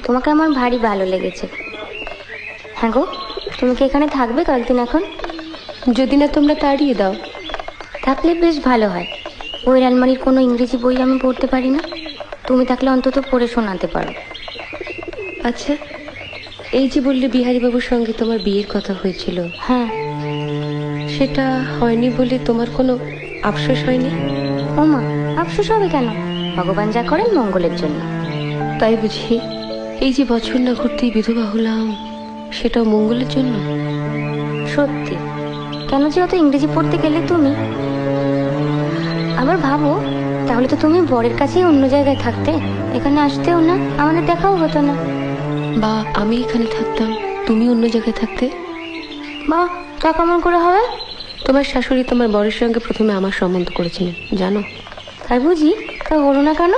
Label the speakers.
Speaker 1: তোমাকে আমার ভারী ভালো লেগেছে। হ্যাঁ গো, তুমি কি এখানে থাকবে কয়েকদিন এখন?
Speaker 2: যদি না তোমরা তাড়িয়ে দাও।
Speaker 1: থাকলে বেশ ভালো হয়। ওই আলমারির কোনো ইংরেজি বই আমি পড়তে পারি না, তুমি থাকলে অন্তত পড়ে শোনাতে পারো।
Speaker 2: আচ্ছা, এই যে বললে বিহারীবাবুর সঙ্গে তোমার বিয়ের কথা হয়েছিল,
Speaker 1: হ্যাঁ।
Speaker 2: সেটা হয়নি বলে তোমার কোনো আফসোস হয়নি?
Speaker 1: ওমা, আফসোস হবে কেন? ভগবান যা করেন মঙ্গলের জন্য।
Speaker 2: তাই বুঝি? এই যে বছর না ঘুরতেই বিধবা হলাম, সেটাও মঙ্গলের জন্য?
Speaker 1: সত্যি। কেন যে অত ইংরেজি পড়তে গেলে তুমি? আবার ভাবো, তাহলে তো তুমি বরের কাছেই অন্য জায়গায় থাকতে, এখানে আসতেও না, আমাদের দেখাও হতো না।
Speaker 2: বা আমি এখানে থাকতাম, তুমি অন্য জায়গায় থাকতে।
Speaker 1: বা তা কেমন করে হবে?
Speaker 2: তোমার শাশুড়ি তোমার বরের সঙ্গে প্রথমে আমার সম্বন্ধ করেছিলেন, জানো?
Speaker 1: তাই বুঝি? তা হলো না কেন?